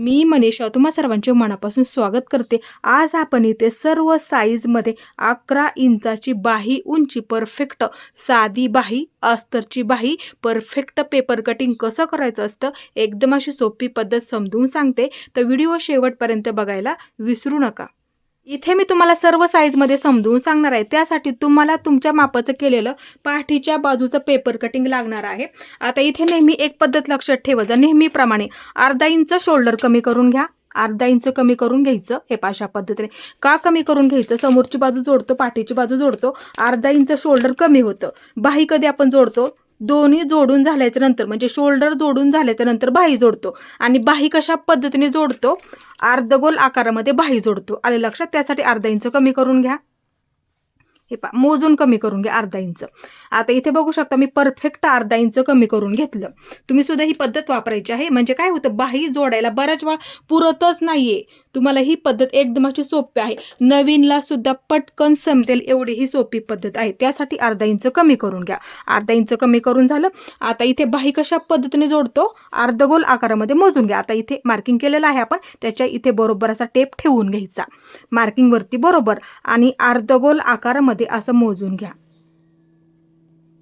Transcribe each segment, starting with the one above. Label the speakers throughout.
Speaker 1: मी मनीषा तुम्हा सर्वांचे मनापासून स्वागत करते। आज आपण इथे सर्व साईजमध्ये 11 इंचाची बाही उंची परफेक्ट साधी बाही अस्तरची बाही परफेक्ट पेपर कटिंग कसं करायचं असतं एकदम अशी सोपी पद्धत समजून सांगते, तर व्हिडिओ शेवटपर्यंत बघायला विसरू नका। इथे मी तुम्हाला सर्व साईजमध्ये समजून सांगणार आहे। त्यासाठी तुम्हाला तुमच्या मापाचं केलेलं पाठीच्या बाजूचं पेपर कटिंग लागणार आहे। आता इथे नेहमी एक पद्धत लक्षात ठेवायचं, नेहमीप्रमाणे अर्धा इंच शोल्डर कमी करून घ्या, अर्धा इंच कमी करून घ्यायचं। हे अशा पद्धतीने का कमी करून घ्यायचं, समोरची बाजू जोडतो पाठीची बाजू जोडतो, अर्धा इंच शोल्डर कमी होतं। बाही कधी आपण जोडतो, दोन्ही जोडून झाल्याच्या नंतर, म्हणजे शोल्डर जोडून झाल्याच्या नंतर बाही जोडतो। आणि बाही कशा पद्धतीने जोडतो, अर्धगोल आकारामध्ये बाही जोडतो। आले लक्षात? त्यासाठी अर्धा इंच कमी करून घ्या। हे पहा, मोजून कमी करून घ्या अर्धा इंच। आता इथे बघू शकता मी परफेक्ट अर्धा इंच कमी करून घेतलं। तुम्ही सुद्धा ही पद्धत वापरायची आहे, म्हणजे काय होतं, बाही जोडायला बऱ्याच वेळा पुरतच नाहीये। तुम्हाला ही पद्धत एकदम अशी सोपी आहे, नवीनला सुद्धा पटकन समजेल एवढी ही सोपी पद्धत आहे। त्यासाठी अर्धा इंच कमी करून घ्या। अर्धा इंच कमी करून झालं। आता इथे बाही कशा पद्धतीने जोडतो, अर्धगोल आकारामध्ये मोजून घ्या। आता इथे मार्किंग केलेलं आहे आपण, त्याच्या इथे बरोबर असा टेप ठेवून घ्यायचा मार्किंग वरती बरोबर, आणि अर्धगोल आकारामध्ये असं मोजून घ्या।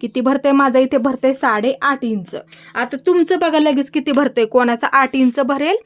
Speaker 1: किती भरते माझं, इथे भरते 8.5 इंच। आता तुमचं बघा लगेच किती भरते, कोणाचा 8 इंच भरेल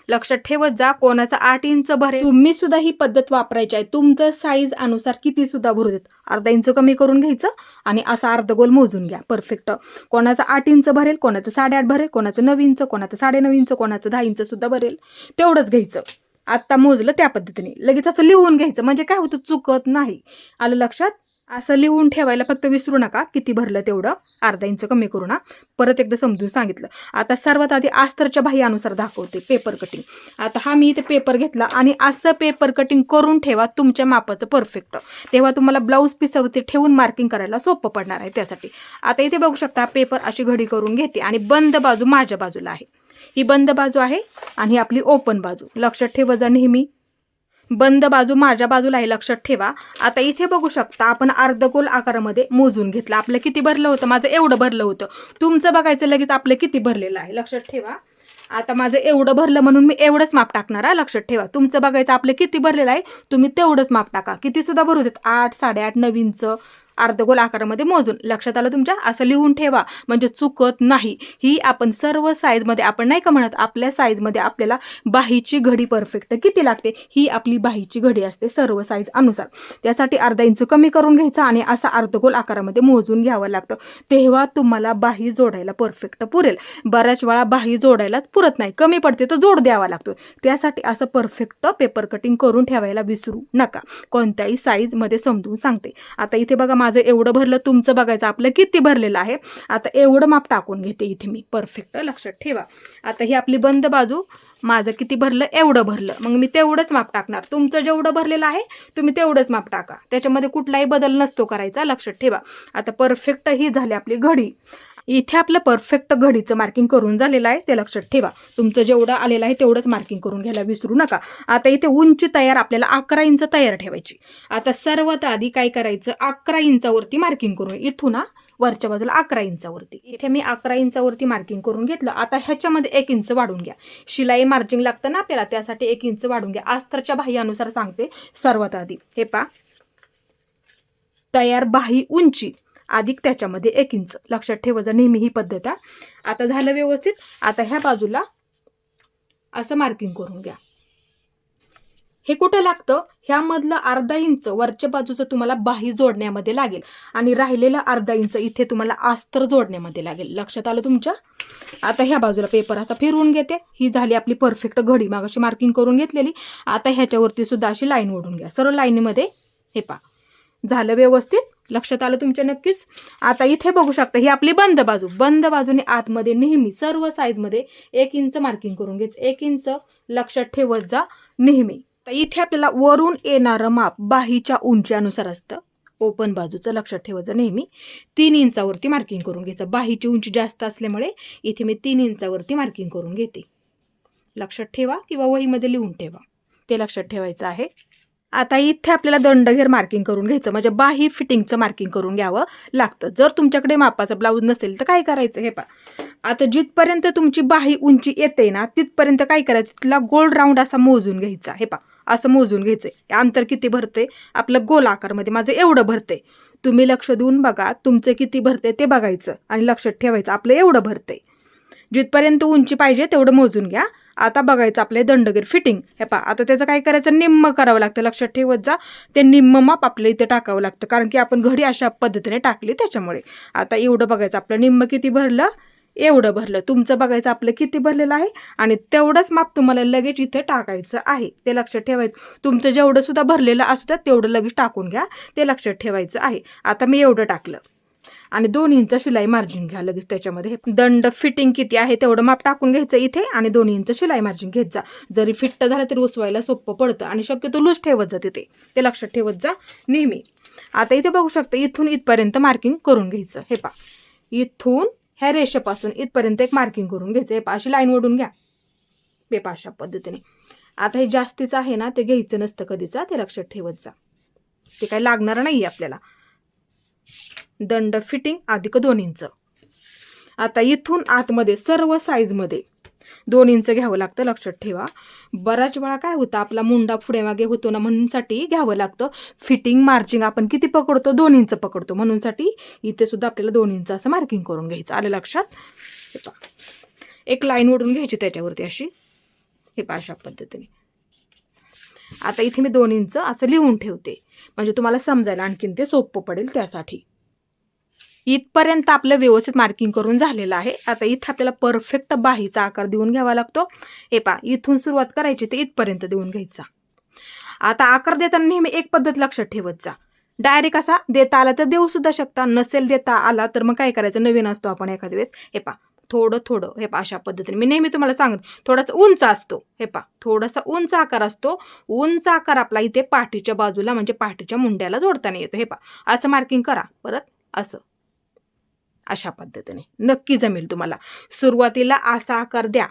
Speaker 1: लक्षात ठेवत जा, कोणाचा 8 इंच भरेल। तुम्ही सुद्धा ही पद्धत वापरायची आहे, तुमचं साईज अनुसार किती सुद्धा भरू देत। अर्धा इंच कमी करून घ्यायचं आणि असा अर्धगोल मोजून घ्या परफेक्ट। कोणाचा 8 इंच भरेल, कोणाचं 8.5 भरेल, कोणाचं 9 इंच, कोणाचं 9.5 इंच, कोणाचं 10 इंच सुद्धा भरेल, तेवढंच घ्यायचं। आता मोजलं त्या पद्धतीने लगेच असं लिहून घ्यायचं, म्हणजे काय होतं, चुकत नाही। आलं लक्षात? असं लिहून ठेवायला फक्त विसरू नका किती भरलं तेवढं, अर्धा इंच कमी करू ना। परत एकदा समजून सांगितलं। आता सर्वात आधी अस्तरच्या बाही अनुसार दाखवते पेपर कटिंग। आता हा मी इथे पेपर घेतला आणि असं पेपर कटिंग करून ठेवा तुमच्या मापाचं परफेक्ट, तेव्हा तुम्हाला ब्लाऊज पीसवरती ठेवून मार्किंग करायला सोपं पडणार आहे। त्यासाठी आता इथे बघू शकता पेपर अशी घडी करून घेते आणि बंद बाजू माझ्या बाजूला आहे, ही बंद बाजू आहे आणि ही आपली ओपन बाजू। लक्षात ठेवा जा, नेहमी बंद बाजू माझ्या बाजूला आहे, लक्षात ठेवा। आता इथे बघू शकता आपण अर्धगोल आकारामध्ये मोजून घेतलं। आपलं किती भरलं होतं, माझं एवढं भरलं होतं। तुमचं बघायचं लगेच आपलं किती भरलेलं आहे, लक्षात ठेवा। आता माझं एवढं भरलं म्हणून मी एवढंच माप टाकणार आहे, लक्षात ठेवा। तुमचं बघायचं आपलं किती भरलेलं आहे, तुम्ही तेवढंच माप टाका। किती सुद्धा भरू देत, 8, 8.5, 9 इंच अर्धगोल आकारामध्ये मोजून। लक्षात आलं तुमच्या? असं लिहून ठेवा म्हणजे चुकत नाही। ही आपण सर्व साईजमध्ये, आपण नाही का म्हणत, आपल्या साईजमध्ये आपल्याला बाहीची घडी परफेक्ट किती लागते, ही आपली बाहीची घडी असते सर्व साईज अनुसार। त्यासाठी अर्धा इंच कमी करून घ्यायचा आणि असा अर्धगोल आकारामध्ये मोजून घ्यावं लागतं, तेव्हा तुम्हाला बाही जोडायला परफेक्ट पुरेल। बऱ्याच वेळा बाही जोडायलाच पुरत नाही, कमी पडते तर जोड द्यावा लागतो। त्यासाठी असं परफेक्ट पेपर कटिंग करून ठेवायला विसरू नका, कोणत्याही साईजमध्ये समजून सांगते। आता इथे बघा माझं एवढं भरलं, तुमचं बघायचं आपलं किती भरलेलं आहे। आता एवढं माप टाकून घेते इथे मी परफेक्ट, लक्षात ठेवा। आता ही आपली बंद बाजू, माझं किती भरलं, एवढं भरलं, मग मी तेवढंच माप टाकणार। तुमचं जेवढं भरलेलं आहे तुम्ही तेवढंच माप टाका, त्याच्यामध्ये कुठलाही बदल नसतो करायचा, लक्षात ठेवा। आता परफेक्ट ही झाली आपली घडी। इथे आपलं परफेक्ट घडीचं मार्किंग करून झालेलं आहे, ते लक्षात ठेवा। तुमचं जेवढं आलेलं आहे तेवढंच मार्किंग करून घ्यायला विसरू नका। आता इथे उंची तयार आपल्याला 11 इंच तयार ठेवायची। आता सर्वात आधी काय करायचं, 11 इंचावरती मार्किंग करून, इथून वरच्या बाजूला 11 इंचावरती, इथे मी 11 इंचावरती मार्किंग करून घेतलं। आता ह्याच्यामध्ये 1 इंच वाढून घ्या, शिलाई मार्जिंग लागतं ना आपल्याला, त्यासाठी 1 इंच वाढून घ्या। अस्तरच्या बाही अनुसार सांगते सर्वात आधी, हे पहा, तयार बाही उंची अधिक त्याच्यामध्ये 1 इंच, लक्षात ठेवायचं नेहमी ही पद्धत आहे। आता झालं व्यवस्थित। आता ह्या बाजूला असं मार्किंग करून घ्या। हे कुठं लागतं, ह्यामधलं अर्धा इंच वरच्या बाजूचं तुम्हाला बाही जोडण्यामध्ये लागेल आणि राहिलेलं अर्धा इंच इथे तुम्हाला अस्तर जोडण्यामध्ये लागेल, लक्षात आलं तुमच्या? आता ह्या बाजूला पेपर असा फिरवून घेते, ही झाली आपली परफेक्ट घडी, मागाशी मार्किंग करून घेतलेली। आता ह्याच्यावरती सुद्धा अशी लाईन ओढून घ्या, सर्व लाईनीमध्ये, हे पहा झालं व्यवस्थित, लक्षात आलं तुमच्या नक्कीच। आता इथे बघू शकता ही आपली बंद बाजू, बंद बाजूने आतमध्ये नेहमी सर्व साईजमध्ये 1 इंच मार्किंग करून घ्यायचं, 1 इंच, लक्षात ठेवत जा नेहमी। तर इथे आपल्याला वरून येणारं माप बाहीच्या उंचीनुसार असतं, ओपन बाजूचं, लक्षात ठेवायचं नेहमी। 3 इंचावरती मार्किंग करून घ्यायचं, बाहीची उंची जास्त असल्यामुळे इथे मी 3 इंचावरती मार्किंग करून घेते, लक्षात ठेवा, किंवा वहीमध्ये लिहून ठेवा, ते लक्षात ठेवायचं आहे। आता इथे आपल्याला दंडघेर मार्किंग करून घ्यायचं, म्हणजे बाही फिटिंगचं मार्किंग करून घ्यावं लागतं। जर तुमच्याकडे मापाचा ब्लाऊज नसेल तर काय करायचं, हे पहा, आता जिथपर्यंत तुमची बाही उंची येते ना तिथपर्यंत काय करायचं, तिथला गोल राऊंड असा मोजून घ्यायचा. हे असं मोजून घ्यायचं. अंतर किती भरते आपलं गोल आकारमध्ये, माझं एवढं भरते. तुम्ही लक्ष देऊन बघा तुमचं किती भरते ते बघायचं आणि लक्षात ठेवायचं आपलं एवढं भरते. जिथपर्यंत उंची पाहिजे तेवढं मोजून घ्या. आता बघायचं आपले दंडगीर फिटिंग. हे आता त्याचं काय करायचं, निम्म करावं लागतं. लक्षात ठेवत जा, ते निम्म माप आपल्या इथे टाकावं लागतं, कारण की आपण घडी अशा पद्धतीने टाकली त्याच्यामुळे. आता एवढं बघायचं आपलं निम्म किती भरलं, एवढं भरलं. तुमचं बघायचं आपलं किती भरलेलं आहे आणि तेवढंच माप तुम्हाला लगेच इथे टाकायचं आहे. ते लक्षात ठेवायचं. तुमचं जेवढं सुद्धा भरलेलं असतं तेवढं लगेच टाकून घ्या, ते लक्षात ठेवायचं आहे. आता मी एवढं टाकलं आणि 2 इंच शिलाई मार्जिन घ्या लगेच त्याच्यामध्ये. दंड फिटिंग किती आहे तेवढं माप टाकून घ्यायचं इथे आणि 2 इंच शिलाई मार्जिन घेत जा. जरी फिट्ट झालं तरी उसवायला सोपं पडतं आणि शक्यतो लूज ठेवत जा तिथे, ते लक्षात ठेवत जा नेहमी. आता इथे बघू शकता इथून इथपर्यंत मार्किंग करून घ्यायचं. हे इथून ह्या रेषेपासून इथपर्यंत एक मार्किंग करून घ्यायचं. हे अशी लाईन ओढून घ्या अशा पद्धतीने. आता हे जास्तीचं आहे ना ते घ्यायचं नसतं कधीचा, ते लक्षात ठेवत जा, ते काही लागणार नाही आपल्याला. दंड फिटिंग अधिक 2 इंच. आता इथून आतमध्ये सर्व साईजमध्ये 2 इंच घ्यावं लागतं, लक्षात ठेवा. बऱ्याच वेळा काय होतं आपला मुंडा पुढे मागे होतो ना, म्हणूनसाठी घ्यावं लागतं. फिटिंग मार्जिंग आपण किती पकडतो, 2 इंच पकडतो, म्हणूनसाठी इथे सुद्धा आपल्याला 2 इंच असं मार्किंग करून घ्यायचं. आलं लक्षात. एक लाईन ओढून घ्यायची त्याच्यावरती अशी. हे अशा पद्धतीने. आता इथे मी 2 इंच असं लिहून ठेवते, म्हणजे तुम्हाला समजायला आणखीन ते सोपं पडेल त्यासाठी. इथपर्यंत आपलं व्यवस्थित मार्किंग करून झालेलं आहे. आता इथं आपल्याला परफेक्ट बाहीचा आकार देऊन घ्यावा लागतो. हे इथून सुरुवात करायची ते इथपर्यंत देऊन घ्यायचा. आता आकार देताना नेहमी एक पद्धत लक्षात ठेवत जा. डायरेक्ट असा देता आला तर देऊ सुद्धा शकता, नसेल देता आला तर मग काय करायचं, नवीन असतो आपण एखाद्या वेळेस. हे थोडं थोडं हे अशा पद्धतीने. मी नेहमी तुम्हाला सांगत थोडासा उंच असतो. हे थोडासा उंच आकार असतो. उंच आकार आपला इथे पाठीच्या बाजूला म्हणजे पाठीच्या मुंड्याला जोडताना येतो. हे असं मार्किंग करा. परत असं अशा पद्धतीने नक्की जमेल तुम्हाला. सुरुवातीला असा आकार द्या.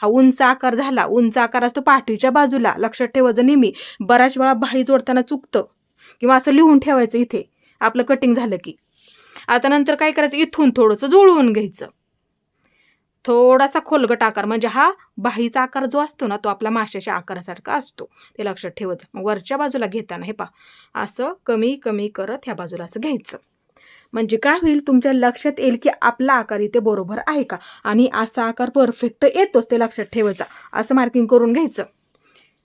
Speaker 1: हा उंच आकार झाला. उंच आकार असतो पाठीच्या बाजूला, लक्षात ठेवायचं नेहमी. बऱ्याच वेळा बाही जोडताना चुकतं, किंवा असं लिहून ठेवायचं इथे आपलं कटिंग झालं की. आता नंतर काय करायचं, इथून थोडंसं जुळवून घ्यायचं. थोडासा खोलगट आकार, म्हणजे हा बाहीचा आकार जो असतो ना तो आपला माशाच्या आकारासारखा असतो, ते लक्षात ठेवायचं. मग वरच्या बाजूला घेताना हे असं कमी कमी करत ह्या बाजूला असं घ्यायचं. म्हणजे काय होईल, तुमच्या लक्षात येईल की आपला आकार इथे बरोबर आहे का, आणि असा आकार परफेक्ट येतोच, ते लक्षात ठेवायचा. असं मार्किंग करून घ्यायचं.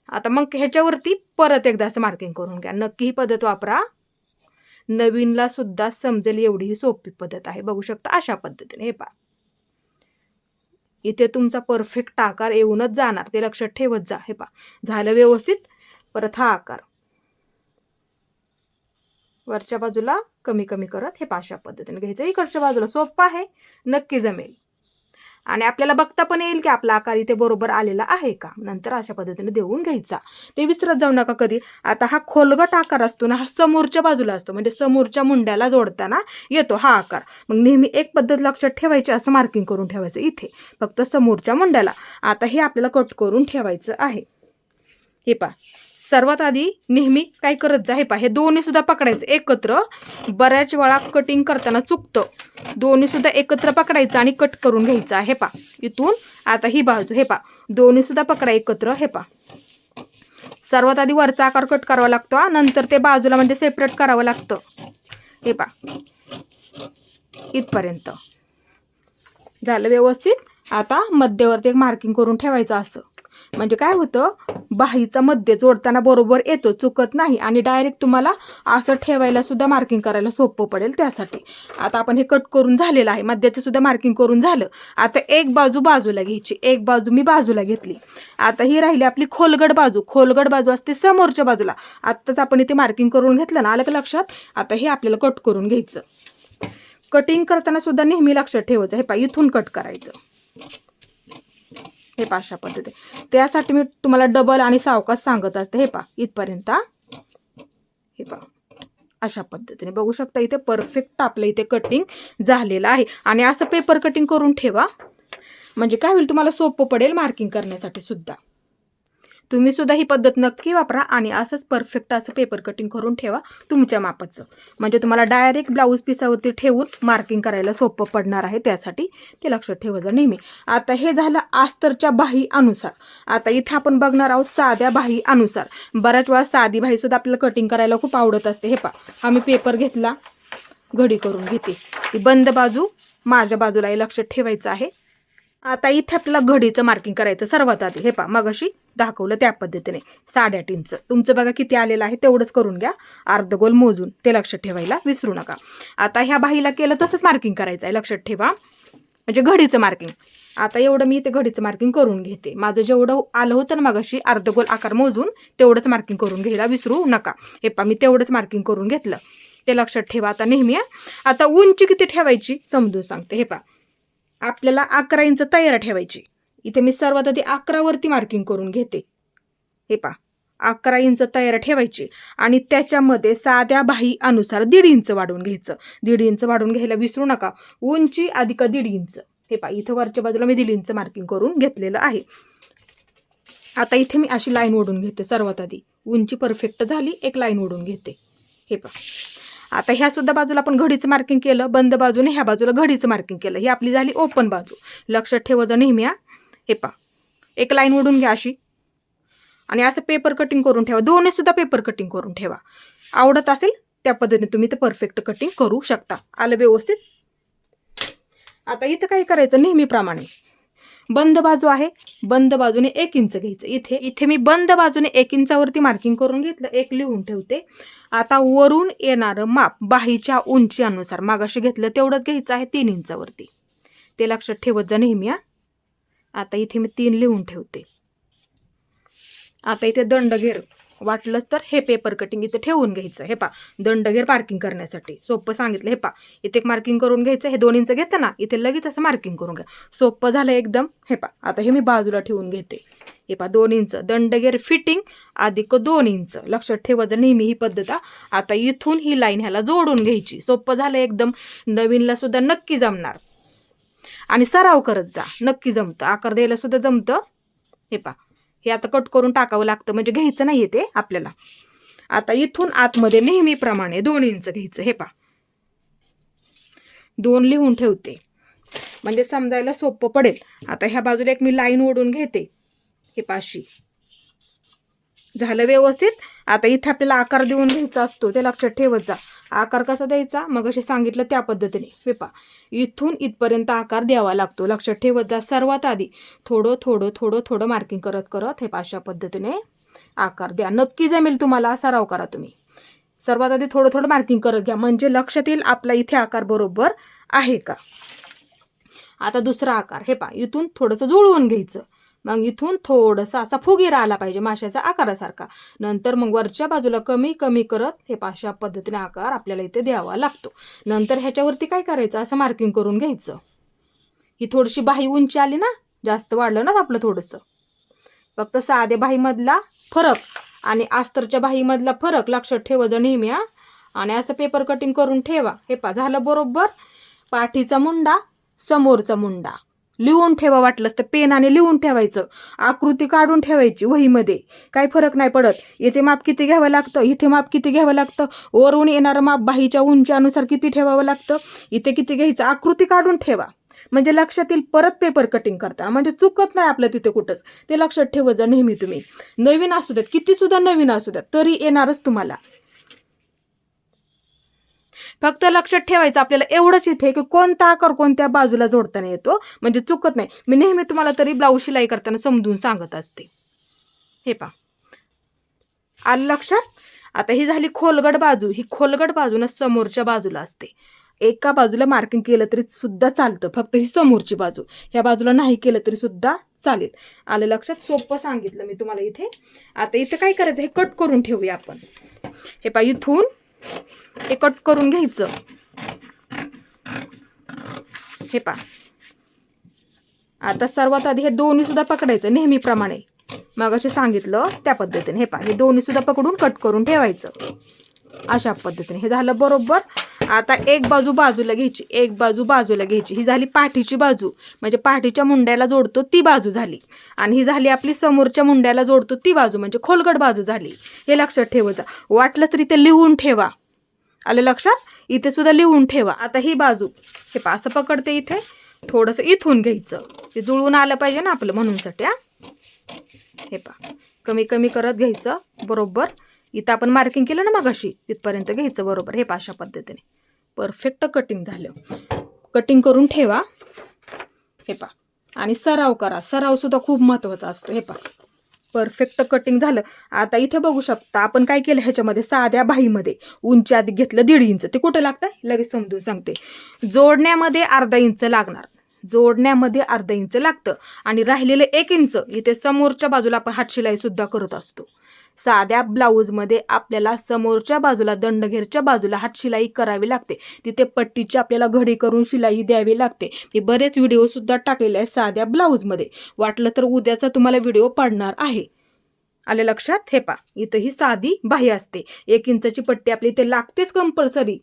Speaker 1: आता मग ह्याच्यावरती परत एकदा असं मार्किंग करून घ्या. नक्की ही पद्धत वापरा, नवीनला सुद्धा समजेल एवढी ही सोपी पद्धत आहे. बघू शकता अशा पद्धतीने. हे इथे तुमचा परफेक्ट आकार येऊनच जाणार, ते लक्षात ठेवत जा. हे झालं व्यवस्थित. परत हा आकार वरच्या बाजूला कमी कमी करत हे अशा पद्धतीने घ्यायचं. इकडच्या बाजूला सोपं आहे, नक्की जमेल. आणि आपल्याला बघता पण येईल की आपला आकार इथे बरोबर आलेला आहे का. नंतर अशा पद्धतीने देऊन घ्यायचा, ते विसरत जाऊ नका कधी. आता हा खोलगट आकार असतो ना, हा समोरच्या बाजूला असतो, म्हणजे समोरच्या मुंड्याला जोडताना येतो हा आकार. मग नेहमी एक पद्धत लक्षात ठेवायची, असं मार्किंग करून ठेवायचं इथे फक्त समोरच्या मुंड्याला. आता हे आपल्याला कट करून ठेवायचं आहे. हे सर्वात आधी नेहमी काय करत जा, हे दोन्ही सुद्धा पकडायचं एकत्र. बऱ्याच वेळा कटिंग करताना चुकतं. दोन्ही सुद्धा एकत्र पकडायचं आणि कट करून घ्यायचं आहे. इथून आता ही बाजू दोन्ही सुद्धा पकडा एकत्र. सर्वात आधी वरचा आकार कट करावा लागतो, नंतर ते बाजूला म्हणजे सेपरेट करावं लागतं. हे इथपर्यंत झालं व्यवस्थित. आता मध्यवर्ती एक मार्किंग करून ठेवायचं असं, म्हणजे काय होतं, बाहीचा मध्य जोडताना बरोबर येतो, चुकत नाही. आणि डायरेक्ट तुम्हाला असं ठेवायला सुद्धा मार्किंग करायला सोपं पडेल त्यासाठी. आता आपण हे कट करून झालेलं आहे, मध्याचं सुद्धा मार्किंग करून झालं. आता एक बाजू बाजूला घ्यायची, एक बाजू मी बाजूला घेतली. आता ही राहिली आपली खोलगट बाजू. खोलगट बाजू असते समोरच्या बाजूला. आत्ताच आपण इथे मार्किंग करून घेतलं ना, आलं का लक्षात. आता हे आपल्याला कट करून घ्यायचं. कटिंग करताना सुद्धा नेहमी लक्षात ठेवायचं, इथून कट करायचं. हे अशा पद्धती. त्यासाठी मी तुम्हाला डबल आणि सावकाश सांगत असते. इथपर्यंत हे अशा पद्धतीने बघू शकता. इथे परफेक्ट आपलं इथे कटिंग झालेलं आहे. आणि असं पेपर कटिंग करून ठेवा, म्हणजे काय होईल, तुम्हाला सोपं पडेल मार्किंग करण्यासाठी सुद्धा. तुम्ही सुद्धा ही पद्धत नक्की वापरा आणि असंच परफेक्ट असं पेपर कटिंग करून ठेवा तुमच्या मापाचं, म्हणजे तुम्हाला डायरेक्ट ब्लाऊज पिसावरती ठेवून मार्किंग करायला सोपं पडणार आहे, त्यासाठी ते लक्षात ठेवायचं नेहमी. आता हे झालं अस्तरच्या बाही अनुसार. आता इथे आपण बघणार आहोत साध्या बाही अनुसार. बऱ्याच वेळा साधी बाही सुद्धा आपल्याला कटिंग करायला खूप आवडत असते. हे पहा, हा मी पेपर घेतला, घडी करून घेते, ती बंद बाजू माझ्या बाजूला हे लक्षात ठेवायचं आहे. आता इथे आपल्याला घडीचं मार्किंग करायचं सर्वात आधी. हे पहा, मगाशी दाखवलं त्या पद्धतीने 8.5 इंच. तुमचं बघा किती आलेलं आहे तेवढंच करून घ्या, अर्धगोल मोजून, ते लक्षात ठेवायला विसरू नका. आता ह्या बाहीला केलं तसंच मार्किंग करायचं आहे, लक्षात ठेवा, म्हणजे घडीचं मार्किंग. आता एवढं मी इथे घडीचं मार्किंग करून घेते. माझं जेवढं आलं होतं ना मगाशी अर्धगोल आकार मोजून, तेवढंच मार्किंग करून घ्यायला विसरू नका. हे पहा, मी तेवढंच मार्किंग करून घेतलं, ते लक्षात ठेवा. आता नेहमी आता उंची किती ठेवायची समजून सांगते. हे पहा, आपल्याला 11 इंच तयार ठेवायची. इथे मी सर्वात आधी 11 वरती मार्किंग करून घेते. हे पहा, 11 इंच तयार ठेवायची आणि त्याच्यामध्ये साध्या बाही अनुसार 1.5 इंच वाढवून घ्यायचं. 1.5 इंच वाढवून घ्यायला विसरू नका. उंची अधिक 1.5 इंच. हे पहा, इथं वरच्या बाजूला मी 1.5 इंच मार्किंग करून घेतलेलं आहे. आता इथे मी अशी लाईन ओढून घेते. सर्वात आधी उंची परफेक्ट झाली, एक लाईन ओढून घेते. हे पहा, आता ह्या सुद्धा बाजूला आपण घडीचं मार्किंग केलं, बंद बाजूने ह्या बाजूला घडीचं मार्किंग केलं. ही आपली झाली ओपन बाजू, लक्षात ठेवायचं नेहमी. हे पहा, एक लाईन ओढून घ्या अशी आणि असं पेपर कटिंग करून ठेवा. दोन्ही सुद्धा पेपर कटिंग करून ठेवा. आवडत असेल त्या पद्धतीने तुम्ही ते परफेक्ट कटिंग करू शकता. आलं व्यवस्थित. आता इथं काय करायचं, नेहमीप्रमाणे बंद बाजू आहे, बंद बाजूने 1 इंच घ्यायचं. इथे मी बंद बाजूने 1 इंचावरती मार्किंग करून घेतलं, एक लिहून ठेवते. आता वरून येणारं माप बाहीच्या उंची अनुसार मागाशी घेतलं तेवढंच घ्यायचं आहे 3 इंचावरती, ते लक्षात ठेवत जा नेहमी. आता इथे मी 3 लिहून ठेवते. आता इथे दंडघेर वाटलंच तर हे पेपर कटिंग इथे ठेवून घ्यायचं. हे पहा, दंडघेर मार्किंग करण्यासाठी सोपं सांगितलं. हे पहा, इथे एक मार्किंग करून घ्यायचं. हे 2 इंच घेतं ना, इथे लगेच असं मार्किंग करून घ्या. सोपं झालं एकदम. हे पहा, आता हे मी बाजूला ठेवून घेते. हे पहा, 2 इंच दंडघेर फिटिंग अधिक 2 इंच, लक्षात ठेवायचं नेहमी ही पद्धत. आता इथून ही लाईन ह्याला जोडून घ्यायची. सोपं झालं एकदम. नवीनला सुद्धा नक्की जमणार आणि सराव करत जा, नक्की जमतं. आकार द्यायला सुद्धा जमतं. हे पहा, हे आता कट करून टाकावं लागतं, म्हणजे घ्यायचं नाही ते आपल्याला. आता इथून आतमध्ये नेहमीप्रमाणे 2 इंच घ्यायचं. हे पहा, 2 लिहून ठेवते म्हणजे समजायला सोपं पडेल. आता ह्या बाजूला एक मी लाईन ओढून घेते. हे पाशी झालं व्यवस्थित. आता इथे आपल्याला आकार देऊन घ्यायचा असतो, ते लक्षात ठेवत जा. आकार कसा द्यायचा मग असे सांगितलं त्या पद्धतीने. हे पहा, इथून इथपर्यंत आकार द्यावा लागतो, लक्षात ठेवत जा. सर्वात आधी थोडं थोडं थोडं थोडं मार्किंग करत करत हे अशा पद्धतीने आकार द्या. नक्की जमेल तुम्हाला, सराव करा तुम्ही. सर्वात आधी थोडं थोडं मार्किंग करत घ्या, म्हणजे लक्षात येईल आपला इथे आकार बरोबर आहे का. आता दुसरा आकार. हे पहा, इथून थोडंसं जुळवून घ्यायचं. मग इथून थोडंसं असा फुगीरा आला पाहिजे माशाच्या आकारासारखा. नंतर मग वरच्या बाजूला कमी कमी करत हे अशा पद्धतीने आकार आपल्याला इथे द्यावा लागतो. नंतर ह्याच्यावरती काय करायचं, असं मार्किंग करून घ्यायचं. ही थोडीशी बाही उंची आली ना, जास्त वाढलं ना आपलं थोडंसं. फक्त साध्या बाहीमधला फरक आणि अस्तरच्या बाहीमधला फरक लक्षात ठेवायचं नेहमी. आणि असं पेपर कटिंग करून ठेवा. हे पहा, झालं बरोबर. पाठीचा मुंडा, समोरचा मुंडा लिहून ठेवा. वाटलंच तर पेनाने लिहून ठेवायचं, आकृती काढून ठेवायची वहीमध्ये. काही फरक नाही पडत. इथे माप किती घ्यावं लागतं, इथे माप किती घ्यावं लागतं, वरून येणारं माप बाहीच्या उंचीनुसार किती ठेवावं लागतं, इथे किती घ्यायचं, आकृती काढून ठेवा. म्हणजे लक्षात येईल परत पेपर कटिंग करताना, म्हणजे चुकत नाही आपलं तिथे कुठंच. ते लक्षात ठेवत जा नेहमी तुम्ही. नवीन असू द्यात, किती सुद्धा नवीन असू द्यात, तरी येणारच तुम्हाला. फक्त लक्षात ठेवायचं आपल्याला एवढंच इथे की कोणता आकार कोणत्या बाजूला जोडताना येतो, म्हणजे चुकत नाही. मी नेहमी तुम्हाला तरी ब्लाऊज शिलाई करताना समजून सांगत असते. हे पहा, आलं लक्षात. आता ही झाली खोलगट बाजू. ही खोलगट बाजू ना समोरच्या बाजूला असते. एका बाजूला मार्किंग केलं तरी सुद्धा चालतं, फक्त ही समोरची बाजू. ह्या बाजूला नाही केलं तरी सुद्धा चालेल. आलं लक्षात. सोपं सांगितलं मी तुम्हाला इथे. आता इथे काय करायचं, हे कट करून ठेवूया आपण. हे पहा, इथून हे कट करून घ्यायचं. हे पहा, आता सर्वात आधी हे दोन्ही सुद्धा पकडायचं नेहमीप्रमाणे, मगाशी सांगितलं त्या पद्धतीने. हे पहा, हे दोन्ही सुद्धा पकडून कट करून ठेवायचं अशा पद्धतीने. हे झालं बरोबर. आता एक बाजू बाजूला घ्यायची, एक बाजू बाजूला घ्यायची. ही झाली पाठीची बाजू, म्हणजे पाठीच्या मुंड्याला जोडतो ती बाजू झाली. आणि ही झाली आपली समोरच्या मुंड्याला जोडतो ती बाजू, म्हणजे खोलगट बाजू झाली. हे लक्षात ठेवायचं. वाटलं तर इथे लिहून ठेवा. आलं लक्षात? इथे सुद्धा लिहून ठेवा. आता ही बाजू हे पा असं पकडते, इथे थोडंसं इथून घ्यायचं, ते जुळून आलं पाहिजे ना आपलं म्हणूनसाठी. हे पा कमी कमी करत घ्यायचं बरोबर. इथं आपण मार्किंग केलं ना मगाशी, तिथपर्यंत घ्यायचं बरोबर. हे पा अशा पद्धतीने परफेक्ट कटिंग झालं. कटिंग करून ठेवा. हे पा आणि सराव करा. सराव सुद्धा खूप महत्त्वाचा असतो. हे पा परफेक्ट कटिंग झालं. आता इथे बघू शकता आपण काय केलं, ह्याच्यामध्ये साध्या बाहीमध्ये उंची आधी घेतलं 1.5 इंच. ते कुठे लागतं लगेच समजून सांगते. जोडण्यामध्ये अर्धा इंच लागणार, जोडण्यामध्ये अर्धा इंच लागतं. आणि राहिलेले 1 इंच इथे समोरच्या बाजूला आपण हातशिलाई सुद्धा करत असतो. साध्या ब्लाऊजमध्ये आपल्याला समोरच्या बाजूला दंडघेरच्या बाजूला हातशिलाई करावी लागते. तिथे पट्टीची आपल्याला घडी करून शिलाई द्यावी लागते. मी बरेच व्हिडिओ सुद्धा टाकलेले आहे साध्या ब्लाऊजमध्ये. वाटलं तर उद्याचा तुम्हाला व्हिडिओ पडणार आहे. आले लक्षात? हे पा इथं ही साधी बाही असते. 1 इंचची पट्टी आपली इथे लागतेच कंपल्सरी.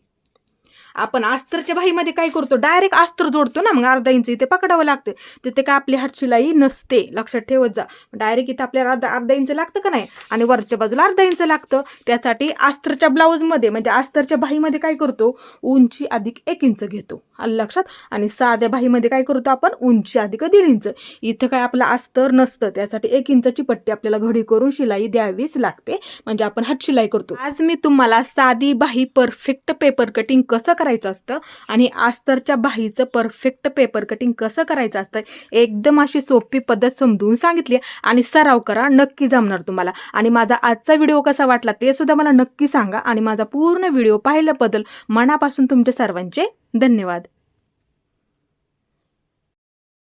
Speaker 1: आपण अस्तरच्या बाहीमध्ये काय करतो, डायरेक्ट अस्तर जोडतो ना, मग अर्धा इंच इथे पकडावं लागतं. तिथे काय आपली हातशिलाई नसते, लक्षात ठेवत जा. डायरेक्ट इथं आपल्याला अर्धा इंच लागतं का नाही, आणि वरच्या बाजूला अर्धा इंच लागतं. त्यासाठी अस्तरच्या ब्लाऊजमध्ये म्हणजे अस्तरच्या बाहीमध्ये काय करतो, उंची अधिक 1 इंच घेतो. आलं लक्षात? आणि साध्या बाहीमध्ये काय करतो आपण, उंची अधिक 1.5 इंच. इथं काय आपलं अस्तर नसतं, त्यासाठी 1 इंचाची पट्टी आपल्याला घडी करून शिलाई द्यावीच लागते, म्हणजे आपण हातशिलाई करतो. आज मी तुम्हाला साधी बाही परफेक्ट पेपर कटिंग कसं करायचं असतं आणि अस्तरच्या बाहीचं परफेक्ट पेपर कटिंग कसं करायचं असतं, एकदम अशी सोपी पद्धत समजून सांगितली. आणि सराव करा, नक्की जमणार तुम्हाला. आणि माझा आजचा व्हिडिओ कसा वाटला ते सुद्धा मला नक्की सांगा. आणि माझा पूर्ण व्हिडिओ पाहिल्याबद्दल मनापासून तुमच्या सर्वांचे धन्यवाद.